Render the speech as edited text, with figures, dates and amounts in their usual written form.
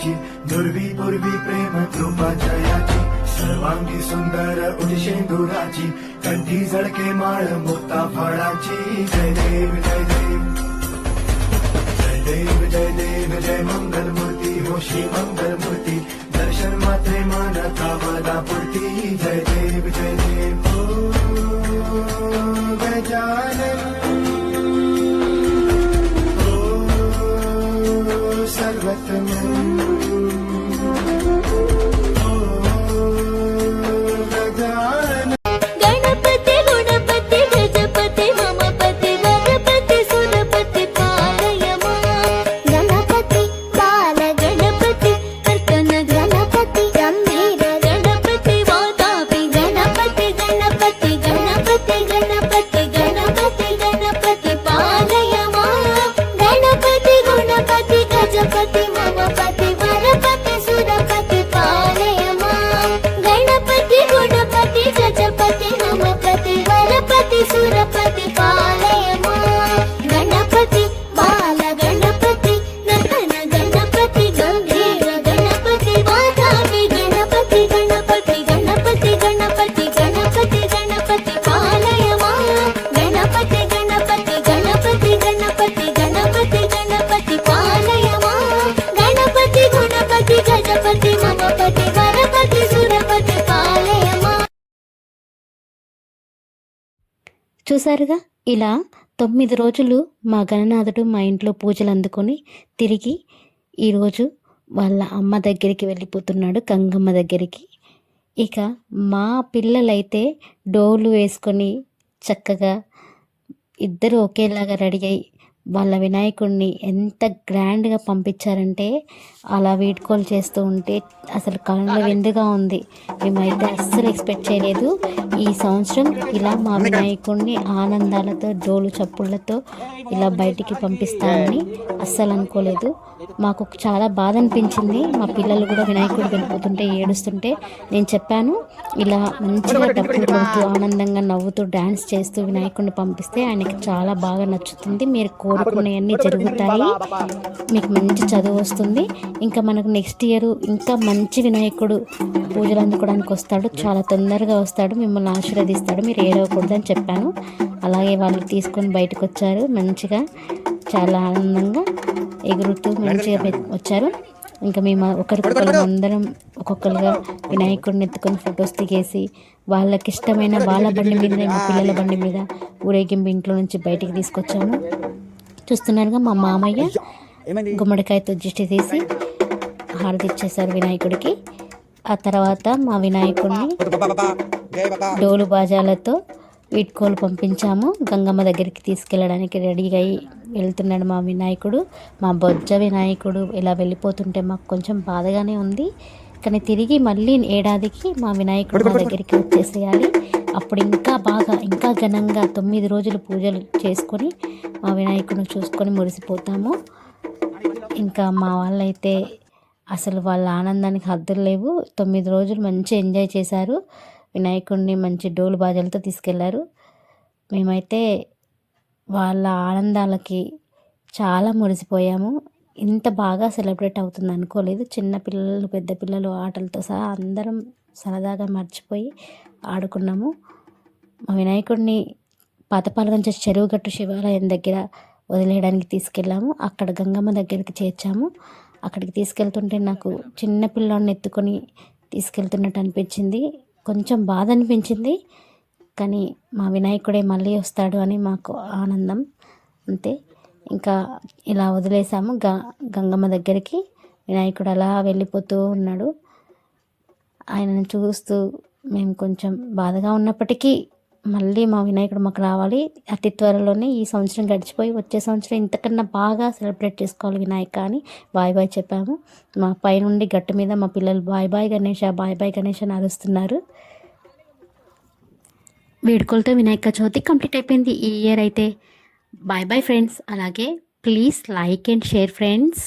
जयाची दुर्वी पूर्वी प्रेम कृपा जयाची सर्वांगी सुंदर उदिशेंदुराची कंठी झळके माळ मुक्ता फळाची जय देव जय देव जय देव जय देव जय मंगल मूर्ती हो श्री मंगल मूर्ती दर्शन मात्रे मानता मला पुरती जय देव हो गजानन हो सर्वतमन చూసారుగా ఇలా 9 రోజులు మా గణనాథుడు మా ఇంట్లో పూజలు అందుకొని తిరిగి ఈరోజు వాళ్ళ అమ్మ దగ్గరికి వెళ్ళిపోతున్నాడు, గంగమ్మ దగ్గరికి. ఇక మా పిల్లలైతే డోలు వేసుకొని చక్కగా ఇద్దరు ఒకేలాగా రెడీ అయ్యి వాళ్ళ వినాయకుడిని ఎంత గ్రాండ్గా పంపించారంటే అలా వీడ్కోలు చేస్తూ ఉంటే అసలు కళ్ళ విందుగా ఉంది. మేమైతే అస్సలు ఎక్స్పెక్ట్ చేయలేదు ఈ సంవత్సరం ఇలా మా వినాయకుడిని ఆనందాలతో డోలు చప్పుళ్ళతో ఇలా బయటికి పంపిస్తామని అస్సలు అనుకోలేదు. మాకు చాలా బాధ అనిపించింది. మా పిల్లలు కూడా వినాయకుడు వెళ్ళిపోతుంటే ఏడుస్తుంటే నేను చెప్పాను, ఇలా మంచిగా డబ్బులు కొడుతూ ఆనందంగా నవ్వుతూ డ్యాన్స్ చేస్తూ వినాయకుడిని పంపిస్తే ఆయనకి చాలా బాగా నచ్చుతుంది, మీరు కోరుకునేవన్నీ జరుగుతాయి, మీకు మంచి చదువు వస్తుంది, ఇంకా మనకు నెక్స్ట్ ఇయర్ ఇంకా మంచి వినాయకుడు పూజలు అందుకోవడానికి వస్తాడు, చాలా తొందరగా వస్తాడు, మిమ్మల్ని ఆశీర్వదిస్తాడు, మీరు ఏడవకూడదని చెప్పాను. అలాగే వాళ్ళు తీసుకొని బయటకు వచ్చారు, మంచిగా చాలా ఆనందంగా ఎగురుతూ మంచిగా వచ్చారు. ఇంకా మేము ఒకరికొకరు అందరం ఒక్కొక్కరుగా వినాయకుడిని ఎత్తుకొని ఫొటోస్ దిగేసి వాళ్ళకి ఇష్టమైన వాళ్ళ బండి మీద మా పిల్లల బండి మీద ఊరేగింపు ఇంట్లో నుంచి బయటికి తీసుకొచ్చాము. చూస్తున్నారుగా మా మామయ్య గుమ్మడికాయతో దిష్టి తీసి హారతి ఇచ్చేశారు వినాయకుడికి. ఆ తర్వాత మా వినాయకుడిని డోలు బాజాలతో వీడ్కోలు పంపించాము. గంగమ్మ దగ్గరికి తీసుకెళ్ళడానికి రెడీగా అయ్యి వెళ్తున్నాడు మా వినాయకుడు. మా బొజ్జ వినాయకుడు ఇలా వెళ్ళిపోతుంటే మాకు కొంచెం బాధగానే ఉంది, కానీ తిరిగి మళ్ళీ ఏడాదికి మా వినాయకుడు మా దగ్గరికి వచ్చేసేయాలి. అప్పుడు ఇంకా బాగా ఇంకా ఘనంగా 9 రోజులు పూజలు చేసుకొని మా వినాయకుడిని చూసుకొని మురిసిపోతాము. ఇంకా మా వాళ్ళైతే అసలు వాళ్ళ ఆనందానికి హద్దులు లేవు. 9 రోజులు మంచి ఎంజాయ్ చేశారు. వినాయకుడిని మంచి డోలు బాజాలతో తీసుకెళ్లారు. మేమైతే వాళ్ళ ఆనందాలకి చాలా మురిసిపోయాము. ఇంత బాగా సెలబ్రేట్ అవుతుంది అనుకోలేదు. చిన్న పిల్లలు పెద్ద పిల్లలు ఆటలతో సహా అందరం సరదాగా మర్చిపోయి ఆడుకున్నాము. మా వినాయకుడిని పాతపాలగంచ చెరువుగట్టు శివాలయం దగ్గర వదిలేయడానికి తీసుకెళ్ళాము. అక్కడ గంగమ్మ దగ్గరికి చేర్చాము. అక్కడికి తీసుకెళ్తుంటే నాకు చిన్న పిల్లాడిని ఎత్తుకొని తీసుకెళ్తున్నట్టు అనిపించింది. కొంచెం బాధ అనిపించింది, కానీ మా వినాయకుడే మళ్ళీ వస్తాడు అని మాకు ఆనందం అంతే. ఇంకా ఇలా వదిలేసాము గంగమ్మ దగ్గరికి. వినాయకుడు అలా వెళ్ళిపోతూ ఉన్నాడు. ఆయనను చూస్తూ మేము కొంచెం బాధగా ఉన్నప్పటికీ మళ్ళీ మా వినాయకుడు మాకు రావాలి, అతి త్వరలోనే ఈ సంవత్సరం గడిచిపోయి వచ్చే సంవత్సరం ఇంతకన్నా బాగా సెలబ్రేట్ చేసుకోవాలి వినాయక అని బాయ్ బాయ్ చెప్పాము. మా పైనుండి గట్టు మీద మా పిల్లలు bye bye Ganesha bye bye Ganesh అని అరుస్తున్నారు. వేడుకలతో వినాయక చవితి కంప్లీట్ అయిపోయింది ఈ ఇయర్ అయితే. Bye bye friends. అలాగే please like and share friends.